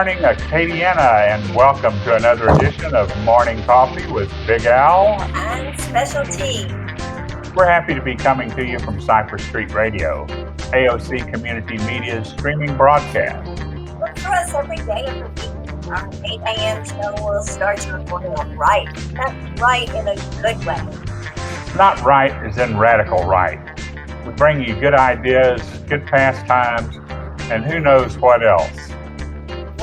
morning, Acadiana, and welcome to another edition of Morning Coffee with Big Al and Special T. We're happy to be coming to you from Cypress Street Radio, AOC Community Media's streaming broadcast. Look for us every day of the week. Our 8 a.m. show will start your morning off right. That's right in a good way. Not right as in radical right. We bring you good ideas, good pastimes, and who knows what else.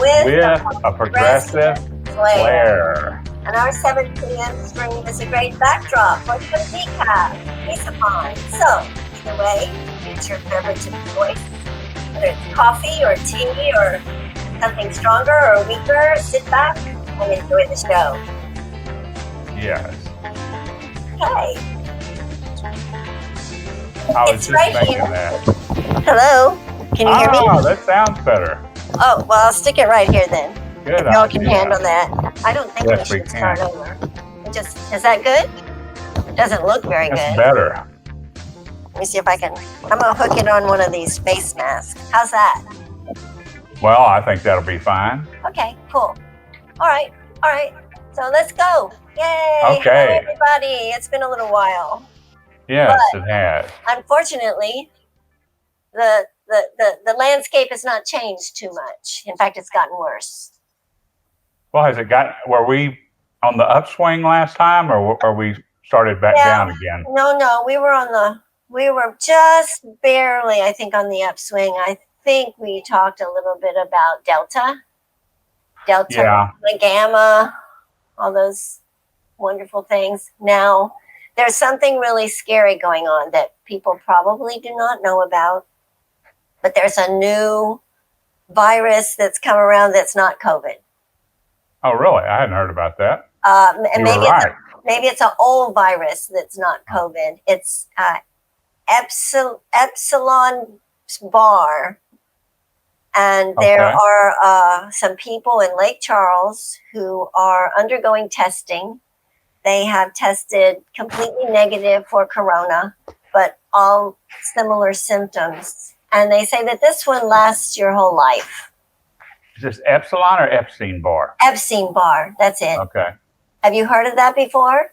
With a progressive flair. And our 7 p.m. stream is a great backdrop for some decaf, peace of mind. So, either way, it's your beverage of choice. Whether it's coffee or tea or something stronger or weaker, sit back and enjoy the show. Yes. Okay. I was it's just right thinking here. that. Hello? Can you hear me? Oh, that sounds better. Oh, well, I'll stick it right here then. Good. Y'all can handle that. I don't think Yes, we we should can. start over. Is that good? It doesn't look very That's good. better. Let me see if I can. I'm going to hook it on one of these face masks. How's that? Well, I think that'll be fine. Okay, cool. All right. So let's go. Yay. Okay. Hello, everybody. It's been a little while. Yes, it has. Unfortunately, the landscape has not changed too much. In fact, it's gotten worse. Well, were we on the upswing last time, or we started back down again? No, we were just barely, I think, on the upswing. I think we talked a little bit about Delta, Gamma, all those wonderful things. Now, there's something really scary going on that people probably do not know about, but there's a new virus that's come around that's not COVID. Oh, really? I hadn't heard about that. And maybe it's an old virus that's not COVID. It's Epsilon bar. And there are some people in Lake Charles who are undergoing testing. They have tested completely negative for corona, but all similar symptoms. And they say that this one lasts your whole life. Is this Epsilon or Epstein bar? Epstein bar, that's it. Okay. Have you heard of that before?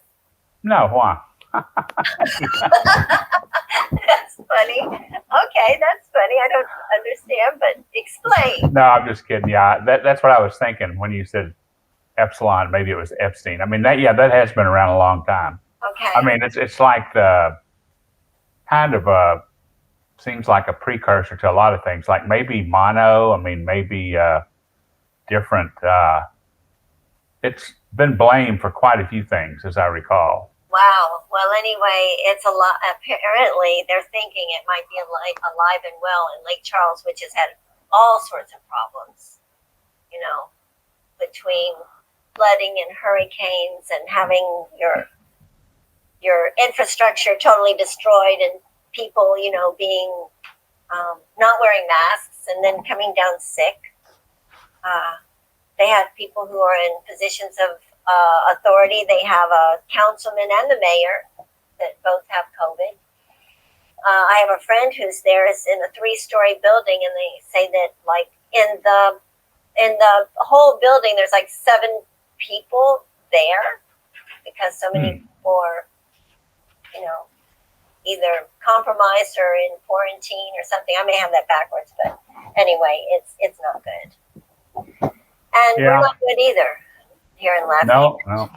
No, why? That's funny. Okay, that's funny. I don't understand, but explain. No, I'm just kidding. Yeah, that's what I was thinking when you said Epsilon. Maybe it was Epstein. I mean, that has been around a long time. Okay. I mean, it's like the kind of seems like a precursor to a lot of things, like maybe mono. I mean, maybe different. It's been blamed for quite a few things, as I recall. Wow. Well, anyway, it's a lot. Apparently, they're thinking it might be alive and well in Lake Charles, which has had all sorts of problems, between flooding and hurricanes and having your infrastructure totally destroyed and people, being not wearing masks and then coming down sick. They have people who are in positions of authority. They have a councilman and the mayor that both have COVID. I have a friend who's there. Is in a 3-story building, and they say that like in the whole building, there's like 7 people there because so many people are, either compromised or in quarantine or something. I may have that backwards, but anyway, it's not good. And we're not good either here in Lafayette. No.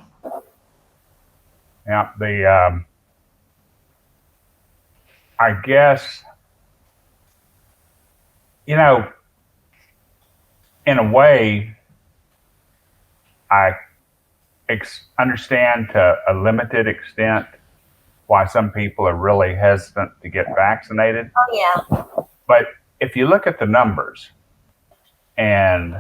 Yeah, I guess, in a way, I understand to a limited extent why some people are really hesitant to get vaccinated. Oh, yeah. But if you look at the numbers, and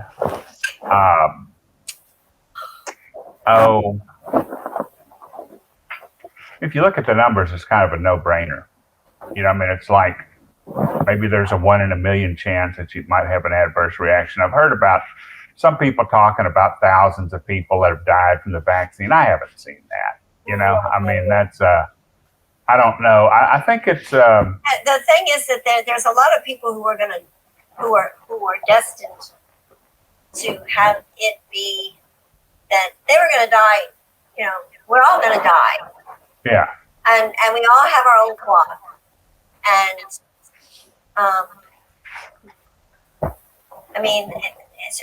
if you look at the numbers, it's kind of a no-brainer. It's like maybe there's a 1 in a million chance that you might have an adverse reaction. I've heard about some people talking about thousands of people that have died from the vaccine. I haven't seen that. That's I don't know. I think it's the thing is that there's a lot of people who are destined to have it be that they were going to die. You know, we're all going to die, Yeah. and we all have our own clock. And I mean,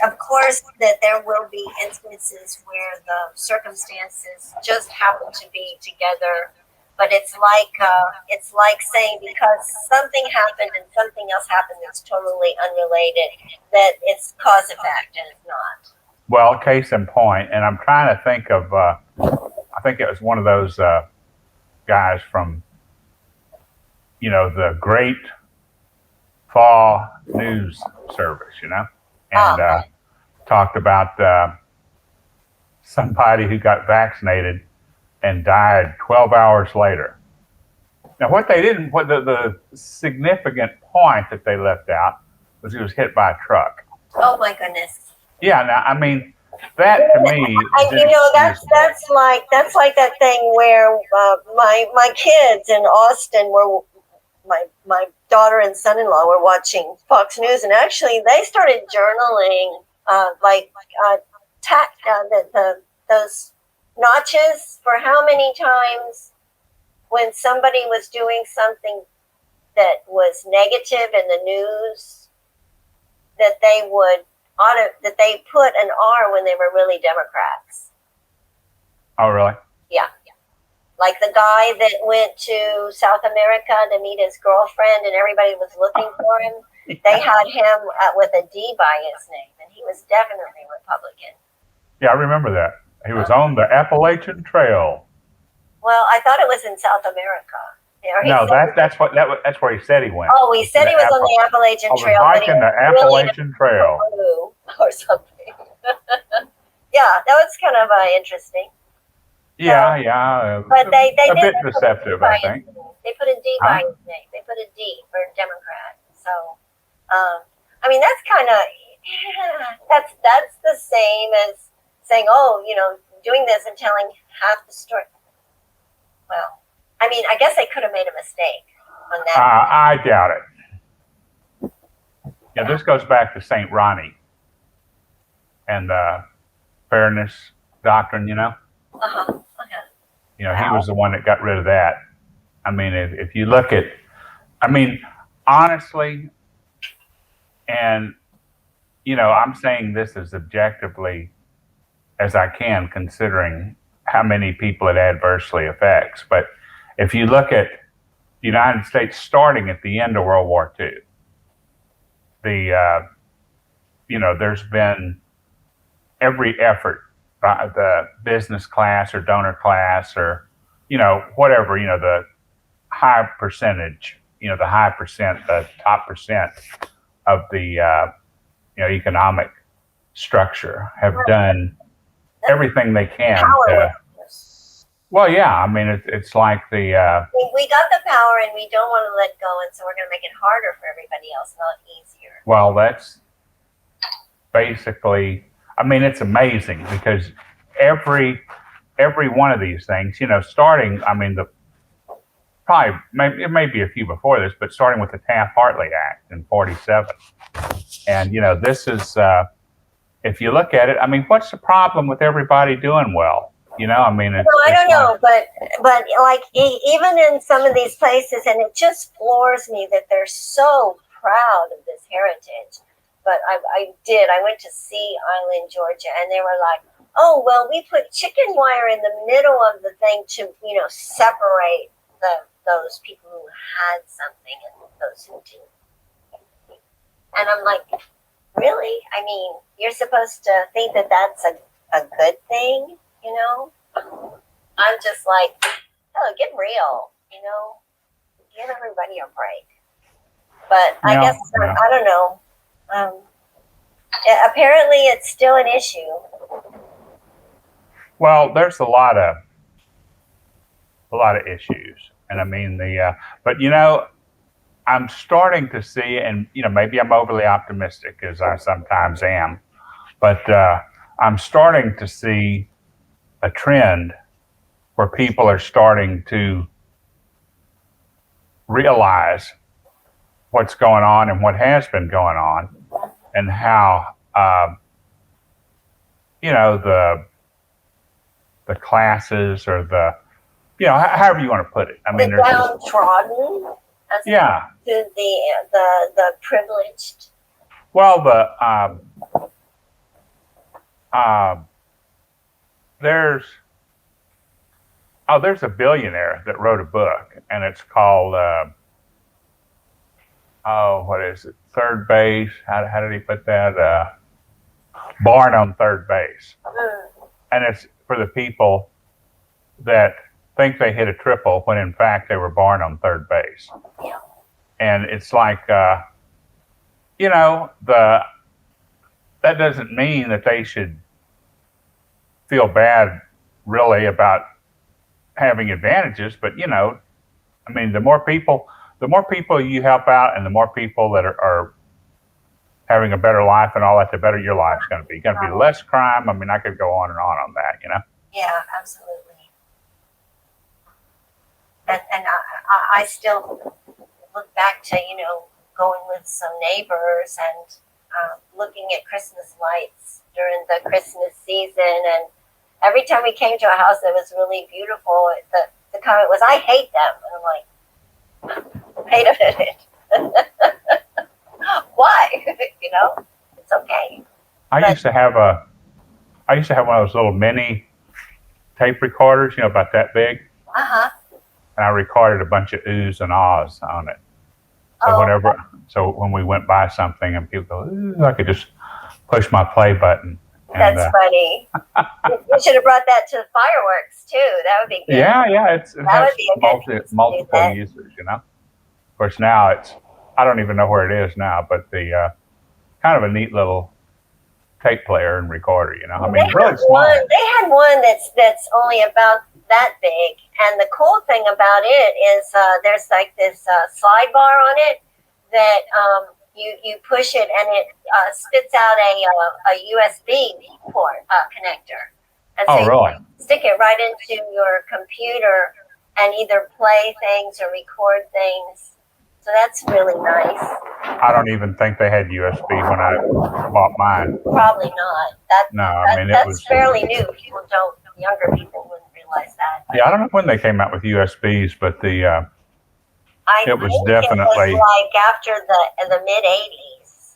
of course, that there will be instances where the circumstances just happen to be together. But it's like saying because something happened and something else happened that's totally unrelated, that it's cause effect, and it's not. Well, case in point, and I'm trying to think of, I think it was one of those guys from, you know, the Great Fall News Service, you know, and talked about somebody who got vaccinated and died 12 hours later. Now, what the significant point that they left out was he was hit by a truck. Oh my goodness. Yeah, now, I mean, that to me, you know, that's like that thing where my kids in Austin were my daughter and son-in-law were watching Fox News, and actually they started journaling those notches for how many times when somebody was doing something that was negative in the news that they put an R when they were really Democrats. Oh, really? Yeah. Like the guy that went to South America to meet his girlfriend and everybody was looking for him. They had him with a D by his name, and he was definitely Republican. Yeah, I remember that. He was on the Appalachian Trail. Well, I thought it was in South America. No, that's where he said he went. Oh, he said he was on the Appalachian Trail. I was hiking the Appalachian Trail. Or something. Yeah, that was kind of interesting. Yeah. But they a did bit deceptive, I think. They put a D by his name. They put a D for Democrat. So, I mean, that's kind of that's the same as saying, oh, you know, doing this and telling half the story. Well, I mean, I guess they could have made a mistake on that. I doubt it. Yeah, this goes back to St. Ronnie and the fairness doctrine, you know? You know, he was the one that got rid of that. I mean, if you look at, I mean, honestly, and, you know, I'm saying this as objectively as I can, considering how many people it adversely affects. But if you look at the United States starting at the end of World War II, you know, there's been every effort by the business class or donor class or, you know, whatever, you know, the high percentage, you know, the high percent, the top percent of the, you know, economic structure have done everything they can to, well, yeah, I mean, it's like the... we got the power and we don't want to let go, and so we're going to make it harder for everybody else, not easier. Well, that's basically, I mean, it's amazing because every one of these things, you know, starting, I mean, it may be a few before this, but starting with the Taft-Hartley Act in 47. And, you know, this is, if you look at it, I mean, what's the problem with everybody doing well? You know, I mean, I don't know, but like even in some of these places, and it just floors me that they're so proud of this heritage. But I went to Sea Island, Georgia, and they were like, oh, well, we put chicken wire in the middle of the thing to, you know, separate those people who had something and those who didn't. And I'm like, really? I mean, you're supposed to think that that's a good thing, you know? I'm just like, oh, get real, you know? Give everybody a break. But I guess, I don't know. Apparently it's still an issue. Well, there's a lot of issues. And I mean, but you know, I'm starting to see, and you know, maybe I'm overly optimistic as I sometimes am, but I'm starting to see a trend where people are starting to realize what's going on and what has been going on, and how you know, the classes or the, you know, however you want to put it. I mean, the there's downtrodden, as yeah. to the privileged. Well, there's there's a billionaire that wrote a book, and it's called what is it? Third Base. How did he put that? Born on Third Base, and it's for the people that think they hit a triple when in fact they were born on third base. Yeah. And it's like, you know, that doesn't mean that they should feel bad really about having advantages, but you know, I mean, the more people you help out and the more people that are having a better life and all that, the better your life's going to be. Going to be less crime. I mean, I could go on and on that, you know? Yeah, absolutely. And I still look back to, you know, going with some neighbors and looking at Christmas lights during the Christmas season. And every time we came to a house that was really beautiful, the comment was, I hate them. And I'm like, wait a minute. Why? You know, it's okay. I used to have one of those little mini tape recorders, you know, about that big. Uh-huh. And I recorded a bunch of oohs and ahs on it. So so when we went by something and people go, ooh, I could just push my play button. And, that's funny. You should have brought that to the fireworks too. That would be good. Yeah, it has multiple uses, you know. Of course, now I don't even know where it is now, but the kind of a neat little tape player and recorder, you know. I mean, really small. They had one that's only about that big, and the cool thing about it is there's like this slide bar on it that you push it and it spits out a USB port connector. And so really? You stick it right into your computer and either play things or record things. So that's really nice. I don't even think they had USB when I bought mine. Probably not. That's fairly new. Younger people wouldn't realize that. Yeah, I don't know when they came out with USBs, but it was definitely like after the mid '80s.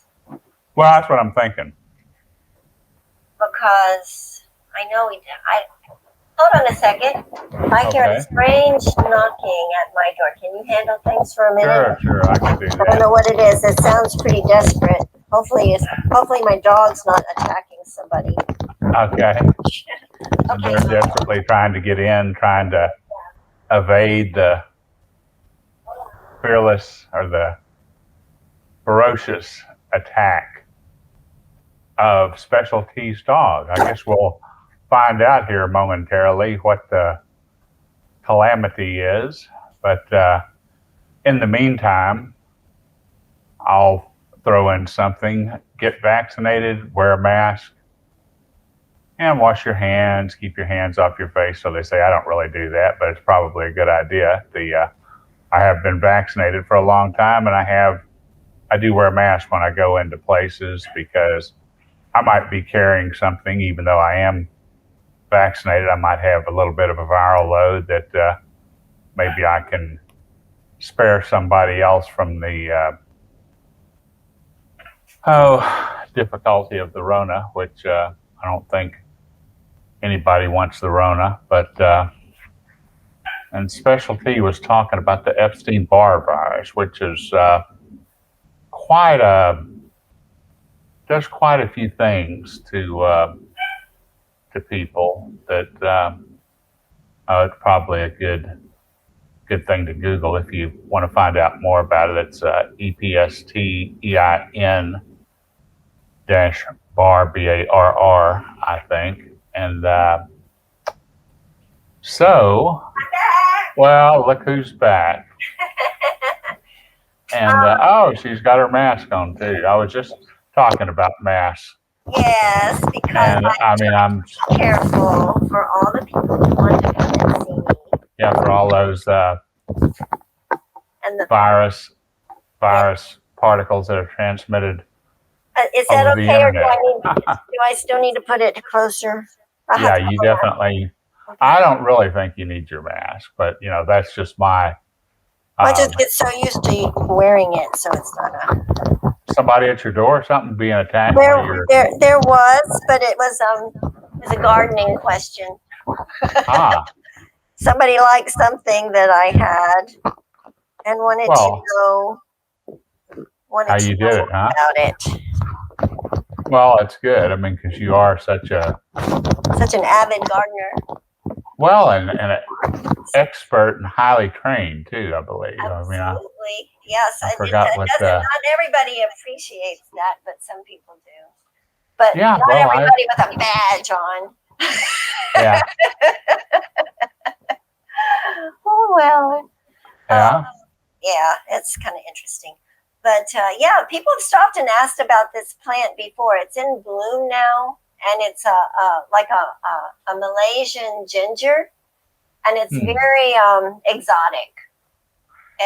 Well, that's what I'm thinking. Because I know hold on a second. I hear a strange knocking at my door. Can you handle things for a minute? Sure, I can do that. I don't know what it is. It sounds pretty desperate. Hopefully my dog's not attacking somebody. Okay. They're desperately trying to get in, trying to evade the fearless or the ferocious attack of Specialty's dog. I guess we'll find out here momentarily what the calamity is. But in the meantime, I'll throw in something. Get vaccinated, wear a mask, and wash your hands. Keep your hands off your face. So they say I don't really do that, but it's probably a good idea. I have been vaccinated for a long time, and I do wear a mask when I go into places because I might be carrying something, even though I am vaccinated. I might have a little bit of a viral load that maybe I can spare somebody else from the difficulty of the Rona, which I don't think anybody wants the Rona. But and Specialty was talking about the Epstein-Barr virus, which is does quite a few things to people that it's probably a good thing to Google if you want to find out more about it. It's EPSTEIN -bar BARR, I think. And so, well, look who's back. And she's got her mask on too. I was just talking about masks. Yes, because I'm careful for all the people who want to come and see me. Yeah, for all those and the virus particles that are transmitted Is that over the okay, or do internet. I still need to put it closer? Yeah, you definitely. Okay. I don't really think you need your mask, but that's just my. I just get so used to wearing it, so it's not a. Somebody at your door or something being attacked? There was, but it was a gardening question. Ah, Somebody liked something that I had and wanted how you did it, huh? about it. Well, it's good. I mean, because you are such an avid gardener. Well, and an expert and highly trained too, I believe. Absolutely. I mean, yes. I forgot what. Not everybody appreciates that, but some people do. But yeah, not everybody with a badge on. Yeah. Oh well. Yeah. Yeah, it's kind of interesting. But yeah, people have stopped and asked about this plant before. It's in bloom now, and it's like a Malaysian ginger, and it's very exotic.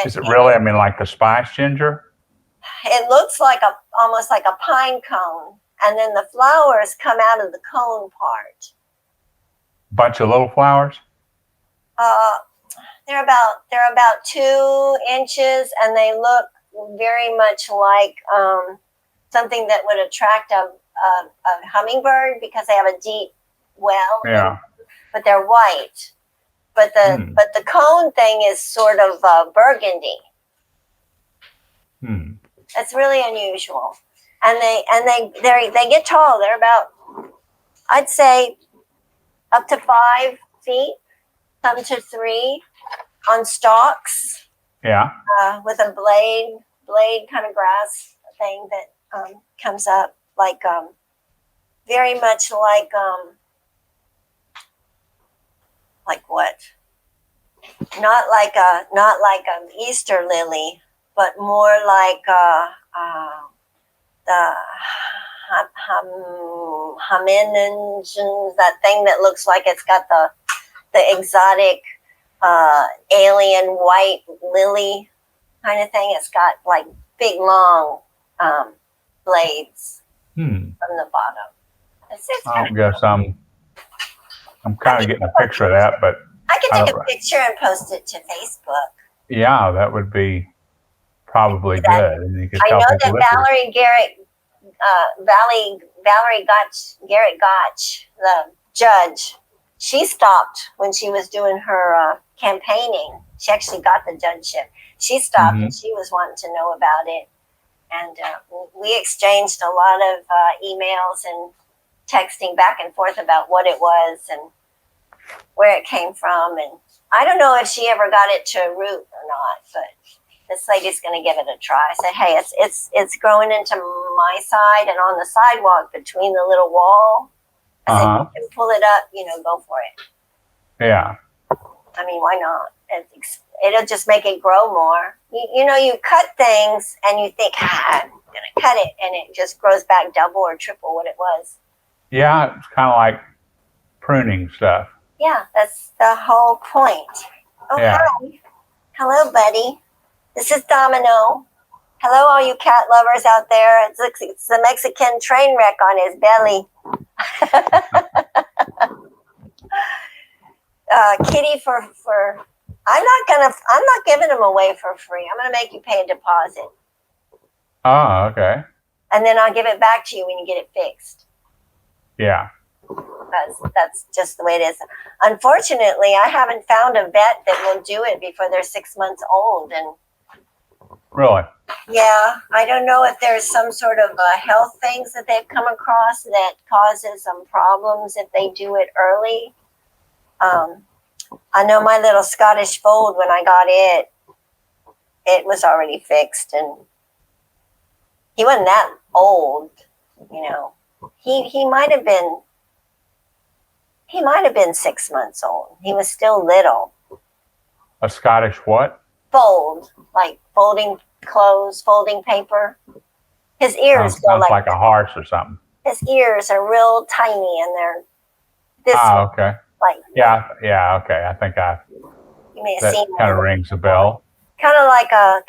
Is it really? I mean, like the spice ginger? It looks like almost like a pine cone, and then the flowers come out of the cone part. Bunch of little flowers? They're about 2 inches, and they look very much like something that would attract a hummingbird because they have a deep well. Yeah. But they're white. But the cone thing is sort of burgundy. It's really unusual, and they get tall. They're about, I'd say, up to 5 feet, some to 3, on stalks. Yeah. With a blade kind of grass thing that comes up like very much like what? Not like an Easter lily, but more like the hominins, that thing that looks like it's got the exotic alien white lily kind of thing. It's got like big long blades from the bottom. I don't guess I'm kind of getting a picture of that, but I can take a picture and post it to Facebook. Yeah, that would be probably good. And you could I tell know people that Garrett Gotch, the judge, she stopped when she was doing her campaigning. She actually got the judgeship. She stopped and she was wanting to know about it. And we exchanged a lot of emails and texting back and forth about what it was and where it came from. And I don't know if she ever got it to root or not, but this lady's going to give it a try. I said, hey, it's growing into my side and on the sidewalk between the little wall. I said, you can pull it up, go for it. Yeah. I mean, why not? It'll just make it grow more. You cut things and you think, I'm going to cut it, and it just grows back double or triple what it was. Yeah, it's kind of like pruning stuff. Yeah, that's the whole point. Oh, yeah. Hi. Hello, buddy. This is Domino. Hello, all you cat lovers out there. It's the Mexican train wreck on his belly. Kitty for I'm not giving them away for free. I'm gonna make you pay a deposit. Oh, okay. And then I'll give it back to you when you get it fixed. Yeah. That's just the way it is. Unfortunately, I haven't found a vet that will do it before they're 6 months old. And really? Yeah, I don't know if there's some sort of health things that they've come across that causes some problems if they do it early. I know my little Scottish fold, when I got it was already fixed, and he wasn't that old, He might have been 6 months old. He was still little. A Scottish what? Fold, like folding clothes, folding paper. His ears go like a horse or something. His ears are real tiny, and they're this. Okay. Like yeah, okay. I think you may have seen kind of rings a bell. kind of like a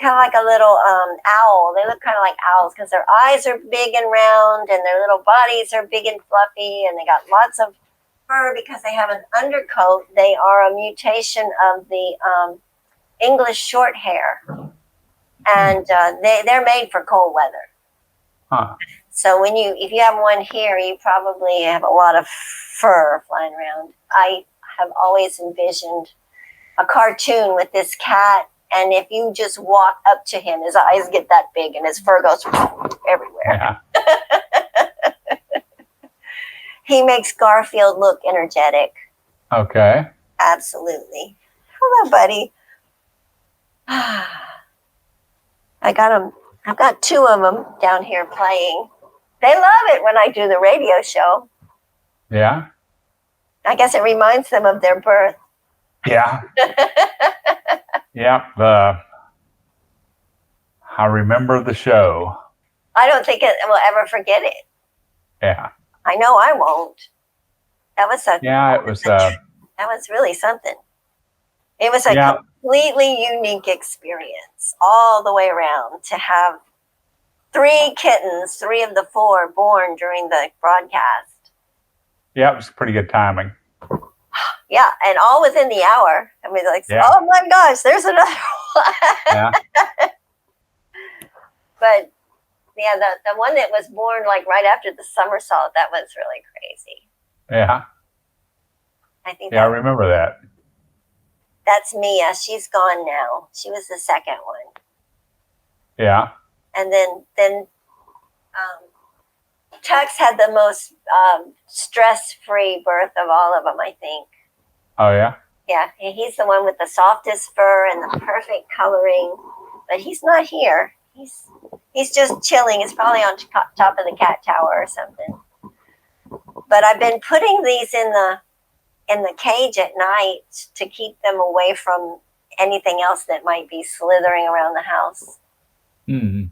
little owl. They look kind of like owls because their eyes are big and round, and their little bodies are big and fluffy, and they got lots of fur because they have an undercoat. They are a mutation of the English short hair, and they're made for cold weather. Huh. So if you have one here, you probably have a lot of fur flying around. I have always envisioned a cartoon with this cat, and if you just walk up to him, his eyes get that big and his fur goes everywhere. Yeah. He makes Garfield look energetic. Okay. Absolutely. Hello, buddy. I got them. I've got two of them down here playing. They love it when I do the radio show. Yeah. I guess it reminds them of their birth. Yeah. Yeah. I remember the show. I don't think it will ever forget it. Yeah. I know I won't. That was it was. that was really something. It was a completely unique experience all the way around to have 3 kittens, 3 of the 4 born during the broadcast. Yeah, it was pretty good timing. Yeah, and all within the hour. I mean, like, oh my gosh, there's another one. Yeah. But yeah, the one that was born like right after the somersault, that was really crazy. Yeah. I think. Yeah, I remember that. That's Mia. She's gone now. She was the second one. Yeah. And then Tux had the most stress-free birth of all of them, I think. Oh, yeah? Yeah, he's the one with the softest fur and the perfect coloring. But he's not here. He's just chilling. He's probably on top of the cat tower or something. But I've been putting these in the cage at night to keep them away from anything else that might be slithering around the house. Mm-hmm.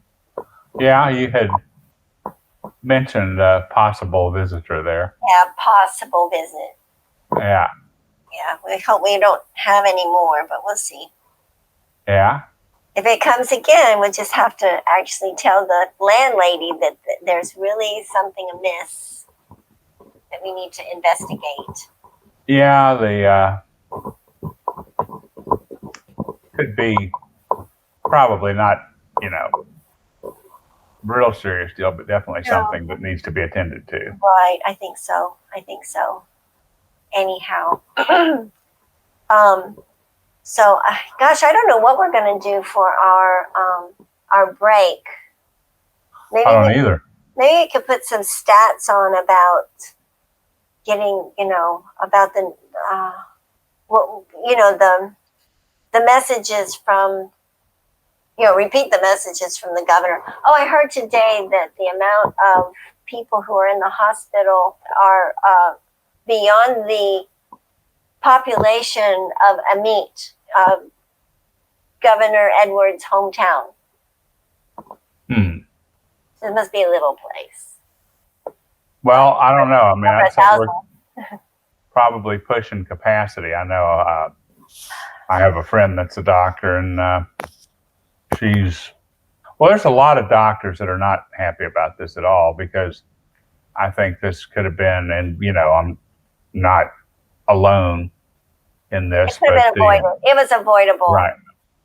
Yeah, you had mentioned a possible visitor there. Yeah, possible visit. Yeah. Yeah, we hope we don't have any more, but we'll see. Yeah. If it comes again, we'll just have to actually tell the landlady that there's really something amiss that we need to investigate. Yeah, the could be probably not, real serious deal, but definitely something that needs to be attended to. Right, I think so. Anyhow, so gosh, I don't know what we're going to do for our break. Maybe I don't either. Maybe we could put some stats on about getting, about the messages from, repeat the messages from the governor. Oh, I heard today that the amount of people who are in the hospital are beyond the population of Amit, Governor Edwards' hometown. So it must be a little place. Well, I don't know. I mean, I think we're probably pushing capacity. I know I have a friend that's a doctor, and there's a lot of doctors that are not happy about this at all, because I think this could have been, and I'm not alone in this. It could have been avoided. It was avoidable. Right.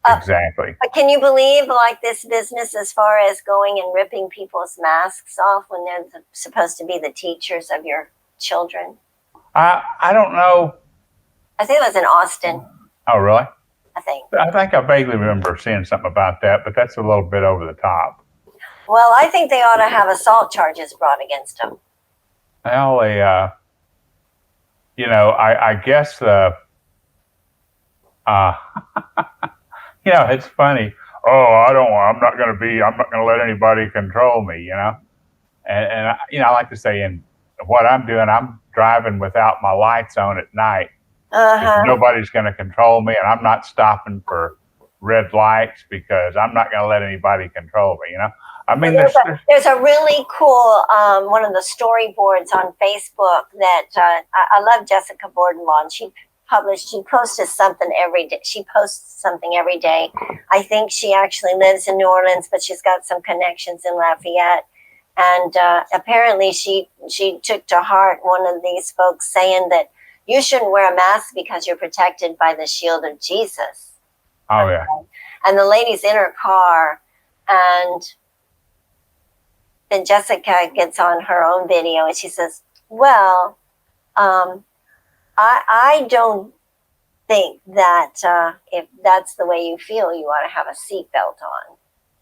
Exactly. But can you believe this business as far as going and ripping people's masks off when they're supposed to be the teachers of your children? I don't know. I think it was in Austin. Oh, really? I think I vaguely remember seeing something about that, but that's a little bit over the top. Well, I think they ought to have assault charges brought against them. Well, I guess it's funny. Oh, I'm not going to let anybody control me, And I like to say, in what I'm doing, I'm driving without my lights on at night. Nobody's going to control me, and I'm not stopping for red lights because I'm not going to let anybody control me, I mean, there's a really cool one of the storyboards on Facebook that I love Jessica Bordenlaw, and she published. She posted something every day. She posts something every day. I think she actually lives in New Orleans, but she's got some connections in Lafayette. And apparently she took to heart one of these folks saying that you shouldn't wear a mask because you're protected by the shield of Jesus. Oh, yeah. And the lady's in her car, and then Jessica gets on her own video and she says, well, I don't think that if that's the way you feel, you ought to have a seatbelt on.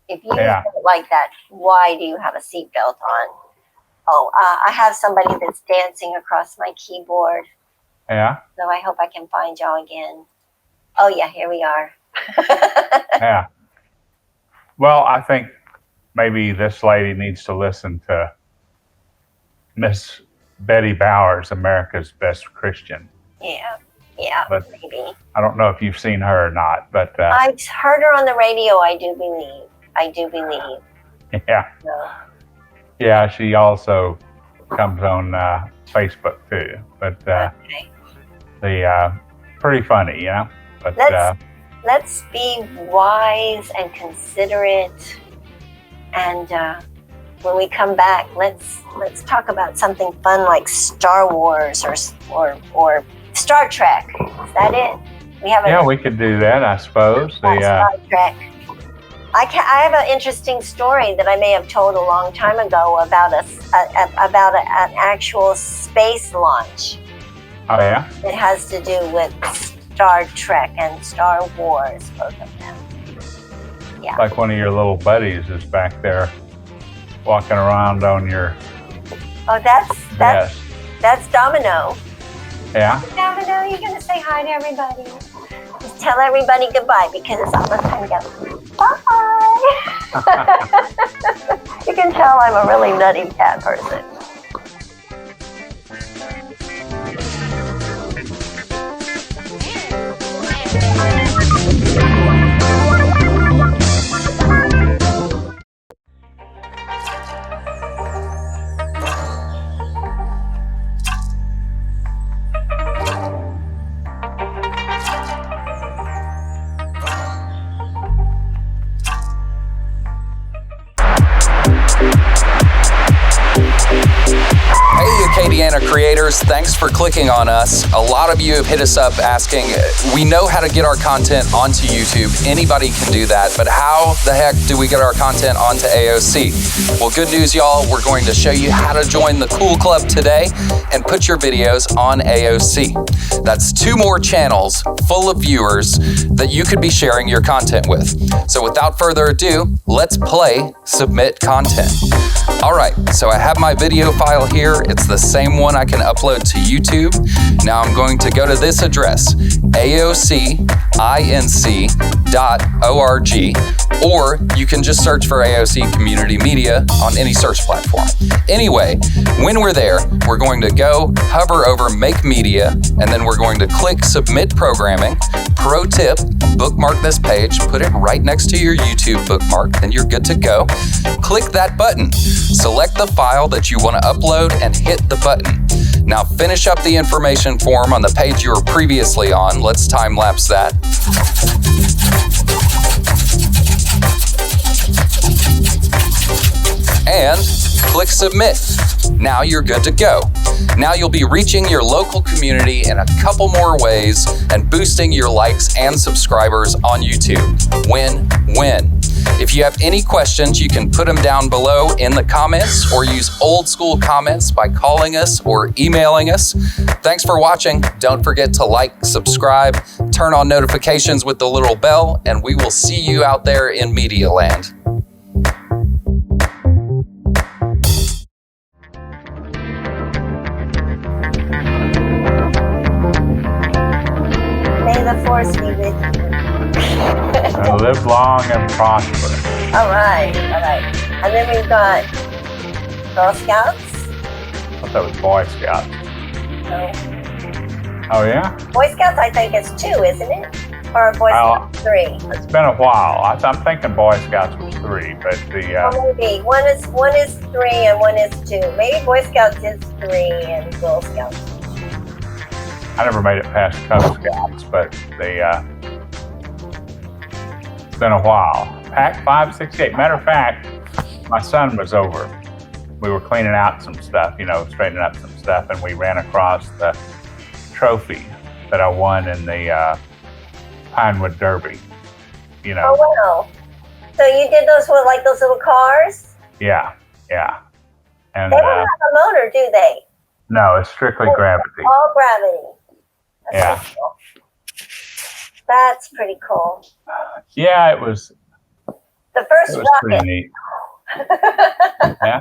If you feel like that, why do you have a seatbelt on? Oh, I have somebody that's dancing across my keyboard. Yeah. So I hope I can find y'all again. Oh, yeah, here we are. Yeah. Well, I think maybe this lady needs to listen to Miss Betty Bowers, America's Best Christian. Yeah, but maybe. I don't know if you've seen her or not, but I've heard her on the radio. I do believe. Yeah. So. Yeah, she also comes on Facebook too. But Okay. pretty funny, you know. But let's be wise and considerate, and when we come back, let's talk about something fun like Star Wars or Star Trek. Is that it? We could do that, I suppose. Star Trek. I have an interesting story that I may have told a long time ago about an actual space launch. Oh yeah. It has to do with Star Trek and Star Wars, both of them. Yeah. Like one of your little buddies is back there walking around on your. Oh, that's Domino. Yeah. Domino, you're gonna say hi to everybody. Just tell everybody goodbye because it's almost time to go. Bye. You can tell I'm a really nutty cat person. Creators, thanks for clicking on us. A lot of you have hit us up asking, we know how to get our content onto YouTube. Anybody can do that, but how the heck do we get our content onto AOC? Well, good news, y'all. We're going to show you how to join the Cool Club today and put your videos on AOC. That's 2 more channels full of viewers that you could be sharing your content with. So without further ado, let's play Submit Content. All right, so I have my video file here. It's the same one I can upload to YouTube. Now I'm going to go to this address, aocinc.org, or you can just search for AOC Community Media on any search platform. Anyway, when we're there, we're going to go hover over Make Media, and then we're going to click Submit Programming. Pro tip, bookmark this page, put it right next to your YouTube bookmark, then you're good to go. Click that button. Select the file that you want to upload and hit the button. Now finish up the information form on the page you were previously on. Let's time lapse that. And click Submit. Now you're good to go. Now you'll be reaching your local community in a couple more ways and boosting your likes and subscribers on YouTube. Win-win. If you have any questions, you can put them down below in the comments or use old school comments by calling us or emailing us. Thanks for watching. Don't forget to like, subscribe, turn on notifications with the little bell, and we will see you out there in Media Land. May the force be with you. Live long and prosper. All right. And then we've got Girl Scouts. I thought that was Boy Scouts. No. Oh yeah? Boy Scouts, I think it's 2, isn't it? Or Boy Scouts 3? It's been a while. I'm thinking Boy Scouts was 3, but the Well, maybe one is 3 and one is 2. Maybe Boy Scouts is 3 and Girl Scouts is 2. I never made it past Cub Scouts, but it's been a while. Pack 568. Matter of fact, my son was over. We were cleaning out some stuff, straightening up some stuff, and we ran across the trophy that I won in the Pinewood Derby. Oh, wow. So you did those with like those little cars? Yeah. And they don't have a motor, do they? No, it's strictly gravity. All gravity. That's pretty cool. That's pretty cool. Yeah, it was. The first it was rocket. pretty neat. Yeah.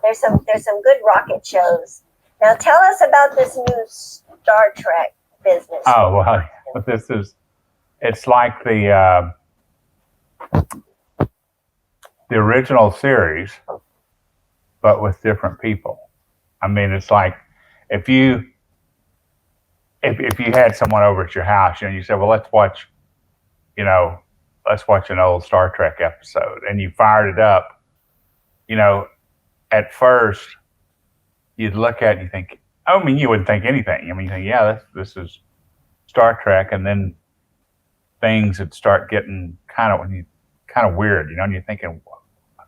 There's some good rocket shows. Now tell us about this new Star Trek business. Oh well, it's like the original series, but with different people. I mean, it's like if you had someone over at your house, you said, well, let's watch an old Star Trek episode, and you fired it up. At first you'd look at it and you think, you wouldn't think anything. You think, yeah, this is Star Trek, and then things would start getting kind of weird, and you're thinking,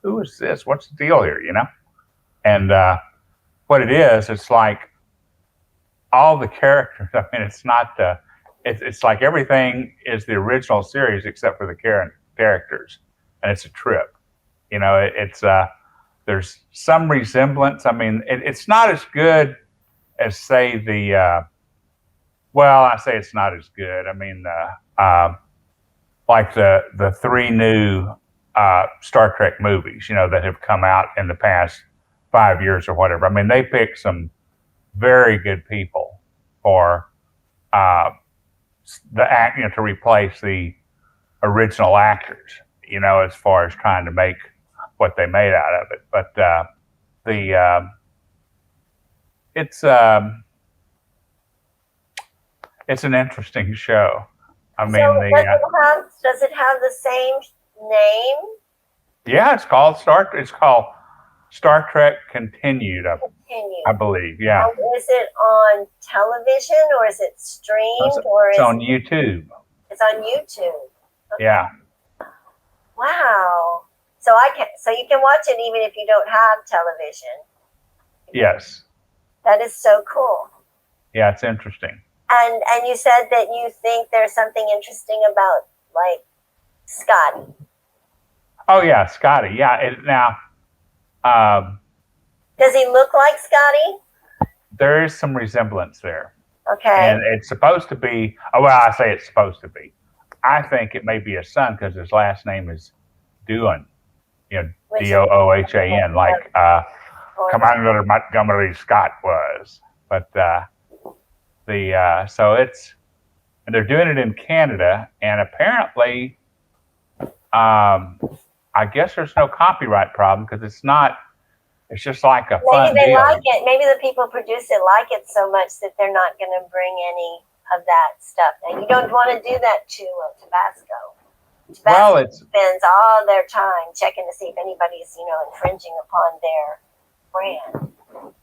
who is this? What's the deal here, And what it is, it's like all the characters. I mean, it's not it's like everything is the original series except for the characters, and it's a trip. It's there's some resemblance. I mean, it's not as good as say I say it's not as good. I mean, like the three new Star Trek movies, that have come out in the past 5 years or whatever. I mean, they picked some very good people for to replace the original actors, as far as trying to make what they made out of it. But it's an interesting show. I mean, so does it have the same name? Yeah, it's called Star Trek Continued. I believe. Yeah. Is it on television or is it streamed It's on YouTube. It's on YouTube. Okay. Yeah. Wow. So you can watch it even if you don't have television. Yes. That is so cool. Yeah, it's interesting. And you said that you think there's something interesting about like Scotty. Oh yeah, Scotty. Yeah. Does he look like Scotty? There is some resemblance there. Okay. And it's supposed to be. Oh, well, I say it's supposed to be. I think it may be his son because his last name is Doohan. Doohan, like Commander Montgomery Scott was. But so and they're doing it in Canada, and apparently, I guess there's no copyright problem because it's not. It's just like a fun Maybe they deal. like it. Maybe the people produce it like it so much that they're not going to bring any of that stuff. Now, you don't want to do that to Tabasco. Tabasco spends all their time checking to see if anybody's, infringing upon their brand.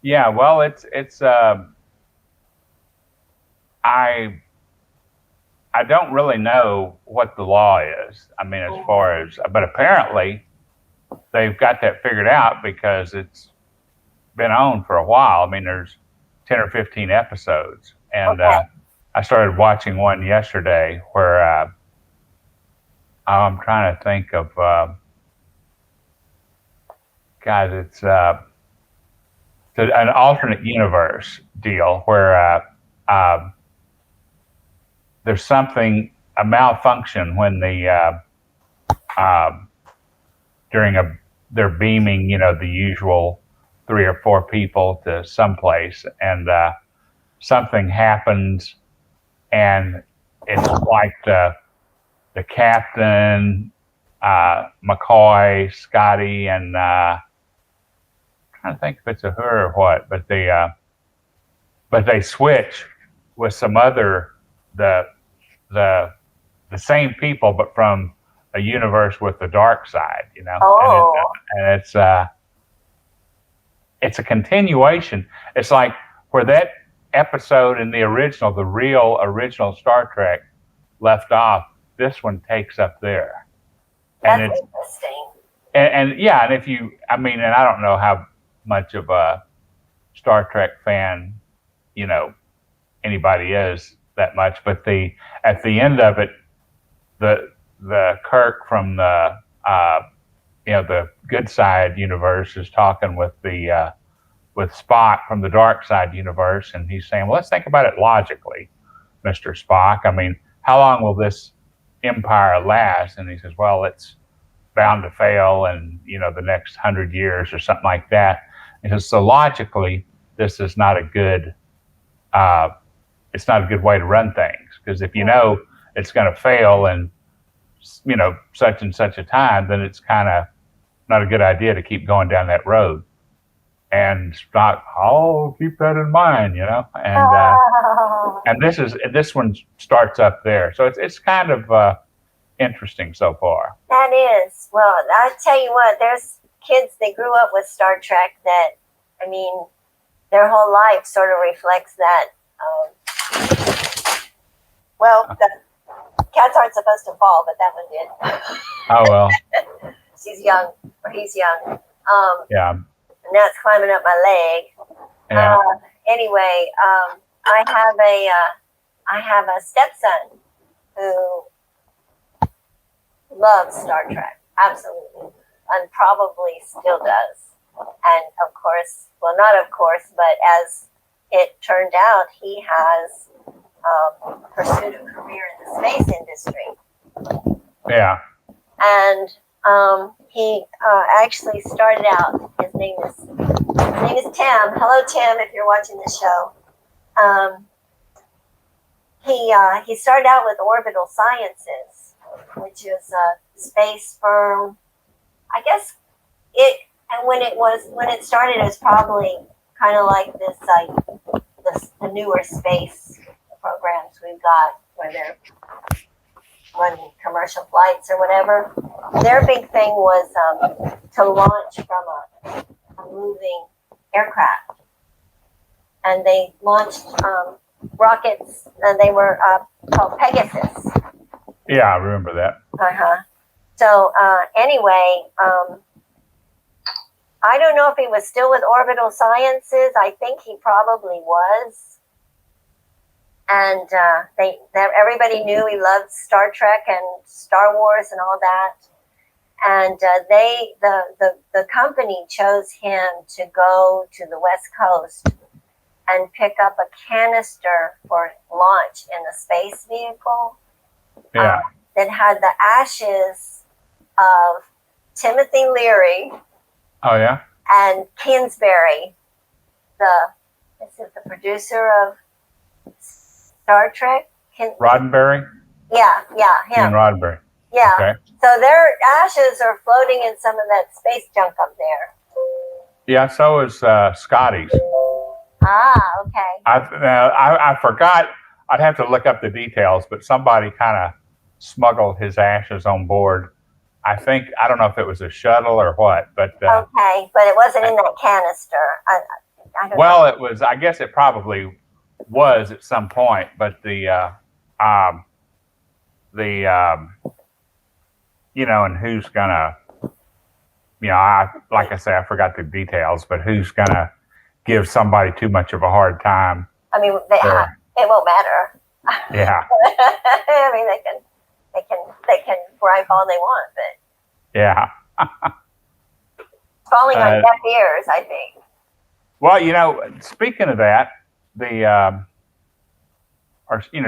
Yeah, well, it's I don't really know what the law is. I mean, as far as, but apparently they've got that figured out because it's been on for a while. I mean, there's 10 or 15 episodes, and I started watching one yesterday where I'm trying to think of guys. It's an alternate universe deal where there's a malfunction when they're beaming, the usual 3 or 4 people to someplace, and something happens, and it's like the captain, McCoy, Scotty, and I'm trying to think if it's a her or what, but they switch with some other the same people, but from a universe with the dark side, Oh. And it's a continuation. It's like where that episode in the original, the real original Star Trek, left off, this one takes up there. And That's it's interesting. and yeah, and if you, I mean, and I don't know how much of a Star Trek fan, you know, anybody is that much, but at the end of it, the Kirk from the the good side universe is talking with the with Spock from the dark side universe, and he's saying, well, let's think about it logically, Mr. Spock. I mean, how long will this empire last? And he says, well, it's bound to fail in, the next 100 years or something like that. He says, so logically, this is not a good, it's not a good way to run things, because if you know it's going to fail in, such and such a time, then it's kind of not a good idea to keep going down that road. And Spock, I'll keep that in mind, and this one starts up there, so it's kind of interesting so far. That is. Well, I tell you what, there's kids that grew up with Star Trek that, I mean, their whole life sort of reflects that. The cats aren't supposed to fall, but that one did. Oh well. She's young, or he's young. Yeah. And now it's climbing up my leg. Yeah. Anyway, I have a stepson who loves Star Trek, absolutely, and probably still does. And of course, well, not of course, but as it turned out, he has pursued a career in the space industry. Yeah. And he actually started out. His name is Tim. Hello, Tim, if you're watching the show. He started out with Orbital Sciences, which is a space firm. I guess when it started, it was probably kind of like the newer space programs we've got, where they're running commercial flights or whatever. Their big thing was to launch from a moving aircraft, and they launched rockets, and they were called Pegasus. Yeah, I remember that. So anyway, I don't know if he was still with Orbital Sciences. I think he probably was. And everybody knew he loved Star Trek and Star Wars and all that. And the company chose him to go to the West Coast and pick up a canister for launch in the space vehicle. Yeah. That had the ashes of Timothy Leary. Oh yeah. And Kingsbury, the producer of Star Trek. Roddenberry? Yeah, him. Ian Roddenberry. Yeah. Okay. So their ashes are floating in some of that space junk up there. Yeah, so is Scotty's. Ah, okay. I forgot. I'd have to look up the details, but somebody kind of smuggled his ashes on board. I don't know if it was a shuttle or what, but okay, but it wasn't in that canister. I don't know. It was. I guess it probably was at some point, but and who's gonna, like I say, I forgot the details, but who's gonna give somebody too much of a hard time? I mean, it won't matter. Yeah. I mean, they can gripe all they want, but yeah. falling on deaf ears, I think. Well, speaking of that,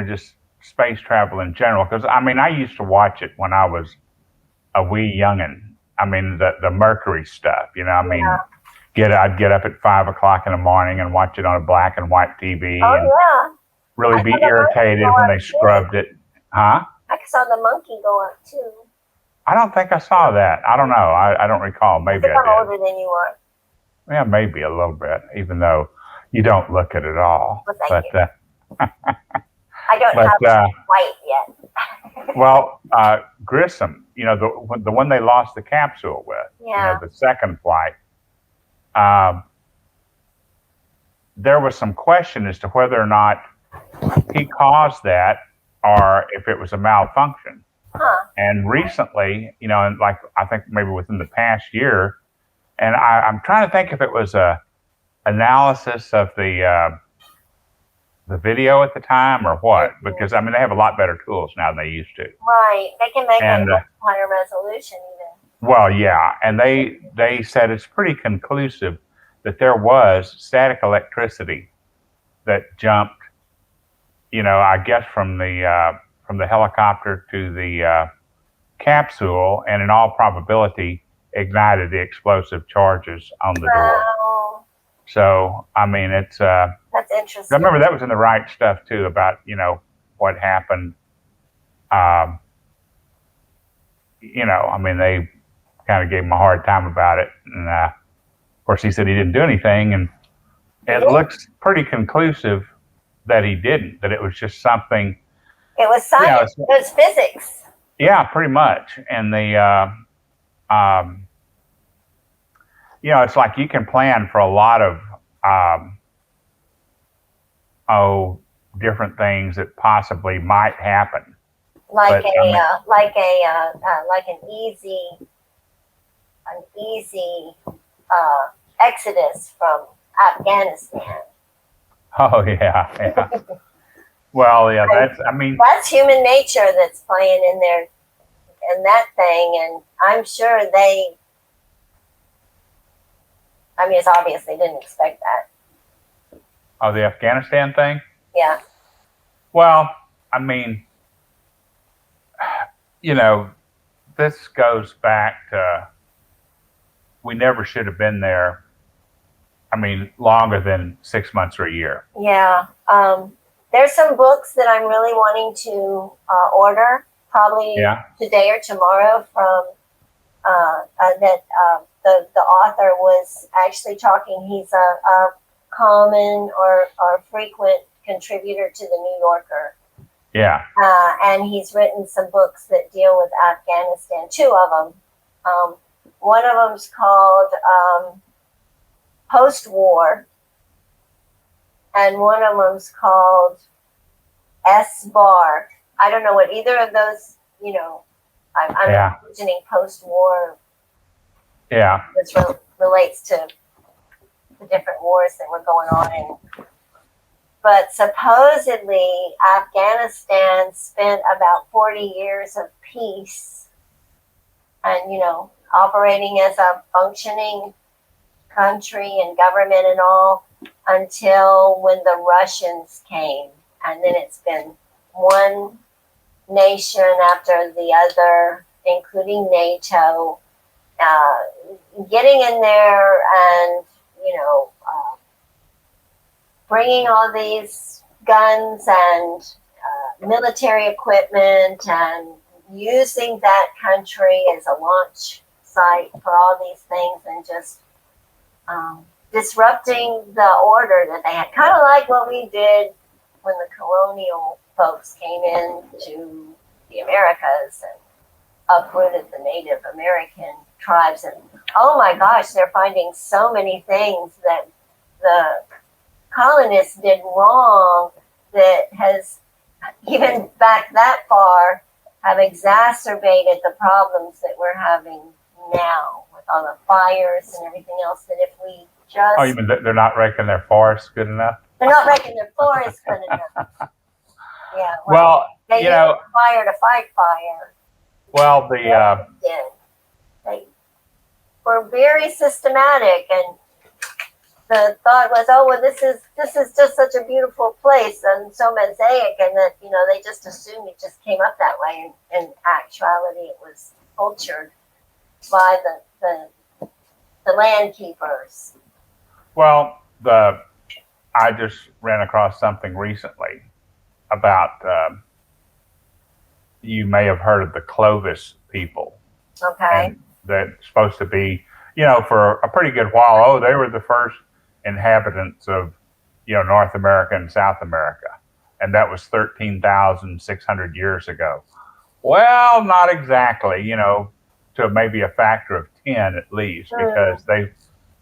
just space travel in general, because I used to watch it when I was a wee youngin'. I mean, the Mercury stuff, I'd get up at 5 o'clock in the morning and watch it on a black and white TV. Oh, yeah. Really be irritated when they scrubbed it. Huh? I saw the monkey go up too. I don't think I saw that. I don't know. I don't recall. Maybe I did. I'm older than you are. Yeah, maybe a little bit, even though you don't look at it all. Well, thank you. I don't have white yet. Well, Grissom, the one they lost the capsule with, yeah. The second flight, there was some question as to whether or not he caused that or if it was a malfunction. Huh. And recently, you know, and like I think maybe within the past year, and I'm trying to think if it was a analysis of the video at the time or what, because I mean they have a lot better tools now than they used to. Right. They can make And, a higher resolution even. Well, yeah, and they said it's pretty conclusive that there was static electricity that jumped, you know, I guess from the helicopter to the capsule, and in all probability ignited the explosive charges on the door. Wow. So, I mean, it's That's interesting. I remember that was in the right stuff too about, you know, what happened. You know, I mean, they kind of gave him a hard time about it, and of course he said he didn't do anything, and it looks pretty conclusive that he didn't. That it was just something. It was science. It was physics. Yeah, pretty much. And the you know, it's like you can plan for a lot of different things that possibly might happen. Like But, an easy exodus from Afghanistan. Oh yeah, yeah. Well, yeah, That's human nature that's playing in there, in that thing, and I'm sure it's obvious they didn't expect that. Oh, the Afghanistan thing? Yeah. Well, I mean, you know, this goes back to we never should have been there. I mean, longer than 6 months or a year. Yeah. There's some books that I'm really wanting to order, probably today or tomorrow, from the author was actually talking. He's a common or frequent contributor to the New Yorker. Yeah. And he's written some books that deal with Afghanistan, 2 of them. One of them's called Post-War, and one of them's called S-Bar. I don't know what either of those, you know, I'm imagining post-war. Yeah. This relates to the different wars that were going on in. But supposedly Afghanistan spent about 40 years of peace and, you know, operating as a functioning country and government and all until when the Russians came. And then it's been one nation after the other, including NATO, getting in there and, you know, bringing all these guns and military equipment and using that country as a launch site for all these things and just disrupting the order that they had. Kind of like what we did when the colonial folks came in to the Americas and uprooted the Native American tribes. And oh my gosh, they're finding so many things that the colonists did wrong that has, even back that far, have exacerbated the problems that we're having now with all the fires and everything else. That if we just... Oh, you mean they're not raking their forests good enough? They're not raking their forests good enough. Yeah. Well, they you know... fire to fight fire. Well, They were very systematic, and the thought was, oh, well, this is just such a beautiful place and so mosaic, and that, you know, they just assumed it just came up that way. And in actuality, it was cultured by the land keepers. Well, I just ran across something recently about, you may have heard of the Clovis people. Okay. And that's supposed to be, you know, for a pretty good while, oh, they were the first inhabitants of, you know, North America and South America. And that was 13,600 years ago. Well, not exactly, you know, to maybe a factor of 10 at least, because they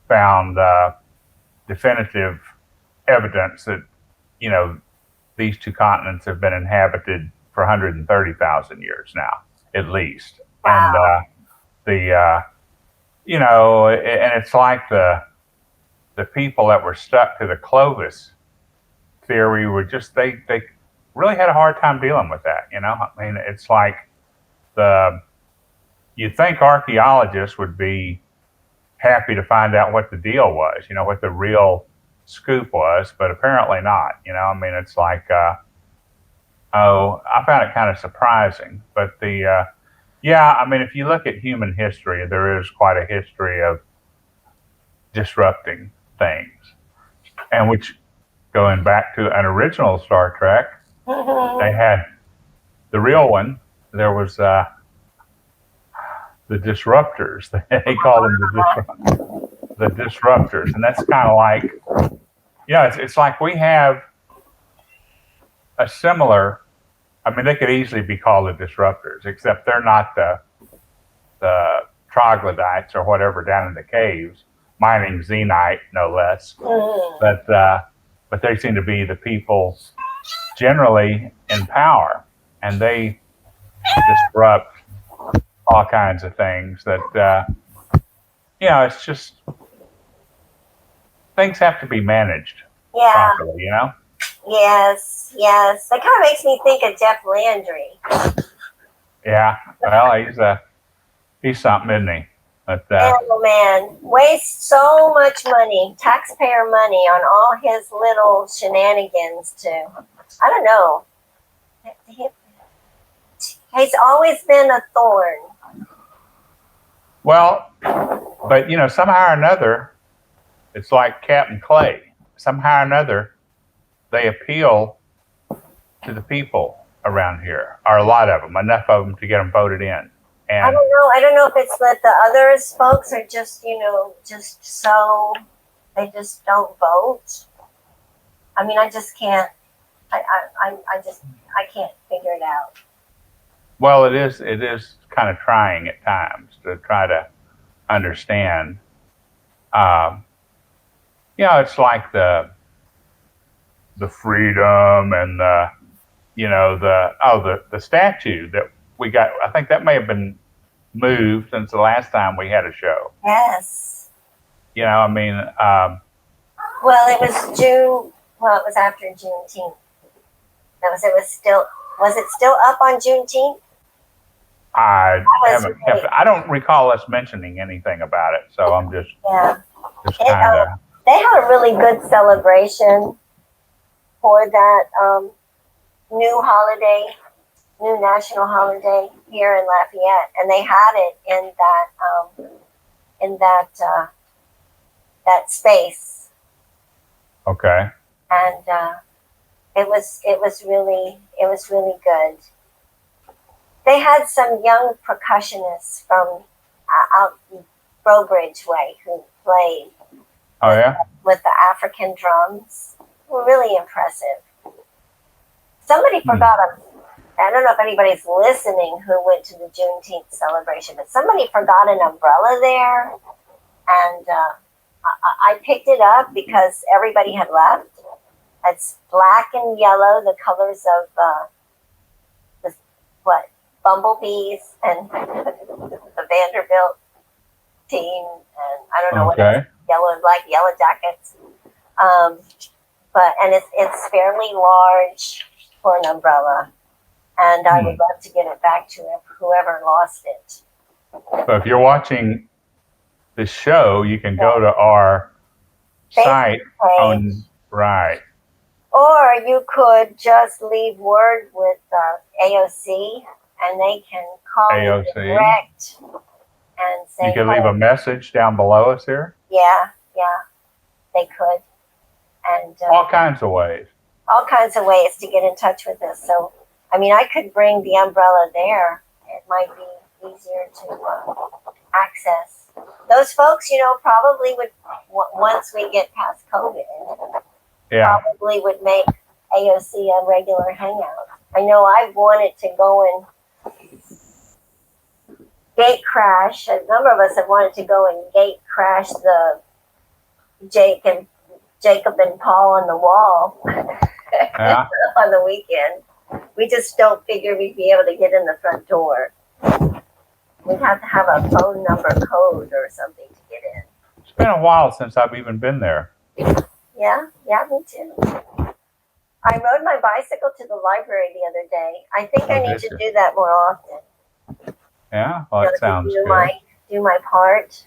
found definitive evidence that, you know, these two continents have been inhabited for 130,000 years now, at least. Wow. And you know, and it's like the people that were stuck to the Clovis theory were just, they really had a hard time dealing with that, you know? I mean, it's like you'd think archaeologists would be happy to find out what the deal was, you know, what the real scoop was, but apparently not, you know? I mean, it's like, I found it kind of surprising, but yeah, I mean, if you look at human history, there is quite a history of disrupting things, and which, going back to an original Star Trek, they had the real one. There was the Disruptors. They called them the Disruptors, and that's kind of like, you know, it's like we have a similar. I mean, they could easily be called the Disruptors, except they're not the troglodytes or whatever down in the caves, mining xenite, no less. But they seem to be the people generally in power, and they disrupt all kinds of things that, you know, it's just, things have to be managed properly, you know? Yes. That kind of makes me think of Jeff Landry. Yeah, well, he's something, isn't he? But, oh man, wastes so much money, taxpayer money, on all his little shenanigans too. I don't know. He's always been a thorn. Well, but you know, somehow or another, it's like Captain Clay. Somehow or another, they appeal to the people around here, or a lot of them, enough of them to get them voted in. And I don't know if it's that the others folks are just, you know, just so they just don't vote. I mean, I just can't. I can't figure it out. well, it is kind of trying at times to try to understand. You know, it's like the freedom and the statue that we got. I think that may have been moved since the last time we had a show. Yes. You know, I mean, well, it was June. Well, it was after Juneteenth. Was it still up on Juneteenth? I don't recall us mentioning anything about it, so I'm just kind of. They had a really good celebration for that new national holiday here in Lafayette, and they had it in that space. Okay. And it was really good. They had some young percussionists from out Brobridge way who played. Oh yeah. With the African drums, were really impressive. Somebody forgot I don't know if anybody's listening who went to the Juneteenth celebration, but somebody forgot an umbrella there, and I picked it up because everybody had left. It's black and yellow, the colors of bumblebees and the Vanderbilt team, and I don't know what else, yellow and black, yellow jackets. And it's fairly large for an umbrella, and I would love to get it back to whoever lost it. So if you're watching the show, you can go to our site on right. Or you could just leave word with AOC, and they can call me direct and say. You can leave a message down below us here. Yeah, they could, and all kinds of ways. All kinds of ways to get in touch with us. So, I mean, I could bring the umbrella there. It might be easier to access. Those folks, probably would, once we get past COVID, probably would make AOC a regular hangout. I know I've wanted to go and gate crash. A number of us have wanted to go and gate crash the Jake and Jacob and Paul on the wall Yeah. on the weekend. We just don't figure we'd be able to get in the front door. We'd have to have a phone number code or something to get in. It's been a while since I've even been there. Yeah, me too. I rode my bicycle to the library the other day. I think I need to do that more often. Yeah, well, that sounds good. Do my part.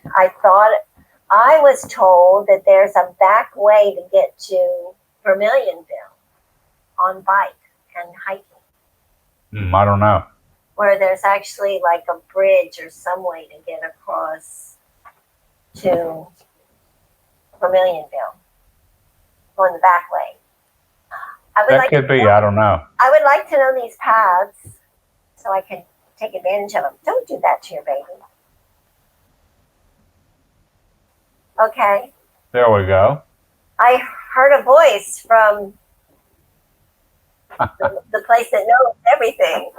I was told that there's a back way to get to Vermilionville on bike and hiking. I don't know. Where there's actually like a bridge or some way to get across to Vermilionville. Going the back way. That could be, I don't know. I would like to know these paths so I can take advantage of them. Don't do that to your baby. Okay. There we go. I heard a voice from the place that knows everything.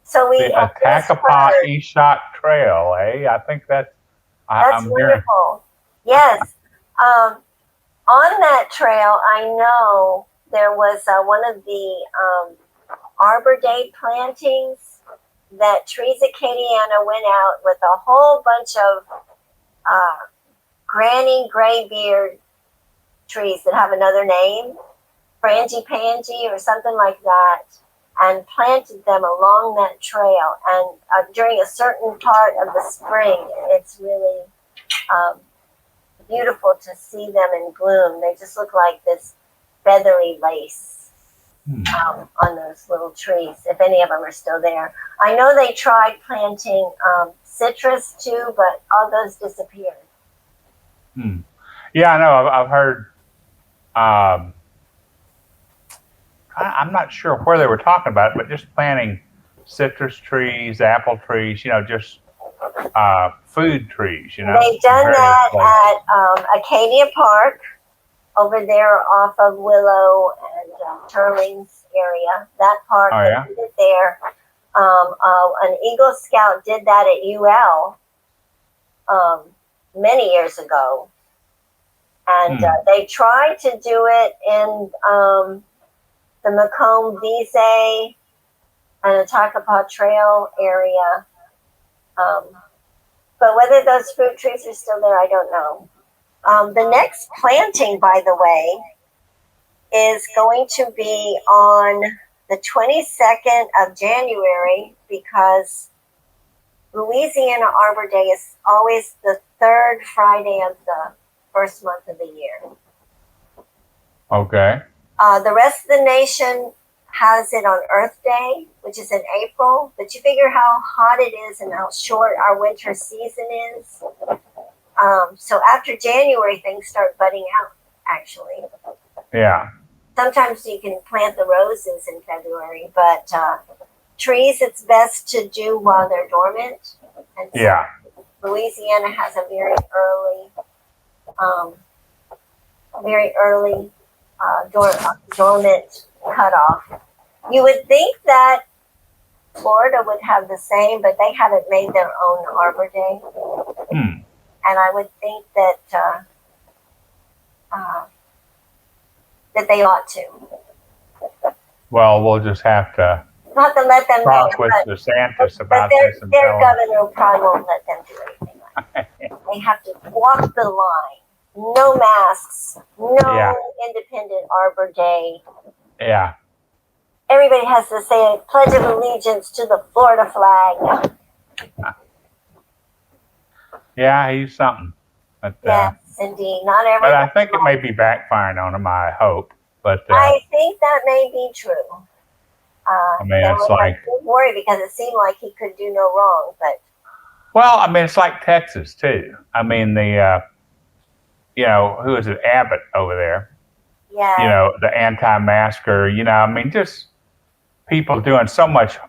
So we the Attakapas Eshok Trail, eh? I think that's I'm wonderful. Yes. On that trail, I know there was one of the Arbor Day plantings that Trees Acadiana went out with a whole bunch of granny graybeard trees that have another name, frangipani or something like that, and planted them along that trail. And during a certain part of the spring, it's really beautiful to see them in bloom. They just look like this feathery lace on those little trees, if any of them are still there. I know they tried planting citrus too, but all those disappeared. Yeah, I know. I've heard. I'm not sure where they were talking about it, but just planting citrus trees, apple trees, just food trees, They've done that at Acadia Park over there off of Willow and Turling's area. That park, they did it there. An Eagle Scout did that at UL many years ago. And they tried to do it in the Macomb, Vise, and Attakapas Trail area. But whether those fruit trees are still there, I don't know. The next planting, by the way, is going to be on the 22nd of January because Louisiana Arbor Day is always the third Friday of the first month of the year. Okay. The rest of the nation has it on Earth Day, which is in April. But you figure how hot it is and how short our winter season is. So after January, things start budding out, actually. Yeah. Sometimes you can plant the roses in February, but trees, it's best to do while they're dormant. And so Louisiana has a very early dormant cutoff. You would think that Florida would have the same, but they haven't made their own Arbor Day. And I would think that that they ought to. Well, we'll just have to not to let them talk with DeSantis about this. Their governor probably won't let them do anything like that. They have to walk the line. No masks. No independent Arbor Day. Yeah. Everybody has to say a pledge of allegiance to the Florida flag. Yeah, he's something. But, yes, indeed. Not everybody. But I think it may be backfiring on him, I hope. But I think that may be true. I mean, it's like worry because it seemed like he could do no wrong, but well, I mean, it's like Texas too. I mean, the who is it, Abbott over there? Yeah. The anti-masker. I mean, just people doing so much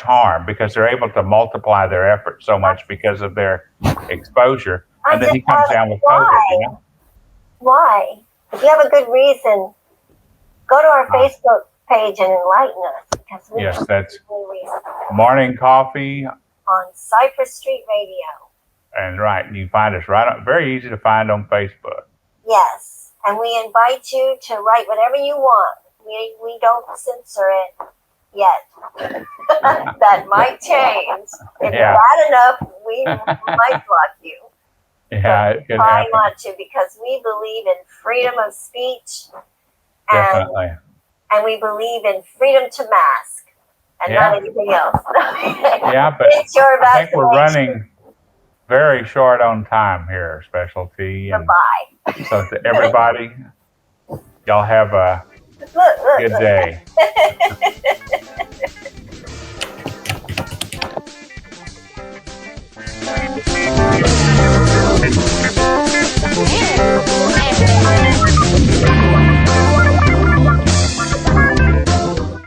harm because they're able to multiply their efforts so much because of their exposure, and then he comes down with COVID. Why? If you have a good reason, go to our Facebook page and enlighten us, because we Yes, that's reason Morning Coffee. on Cypress Street Radio. And right, you can find us very easy to find on Facebook. Yes, and we invite you to write whatever you want. We don't censor it yet. That might change. If you're bad enough, we might block you. Yeah, it could try happen. not to, because we believe in freedom of speech, Definitely. and we believe in freedom to mask, and not anything else. Yeah, but It's your I think we're vaccination. running very short on time here, Specialty. And Goodbye. so to everybody, y'all have a Look. good day.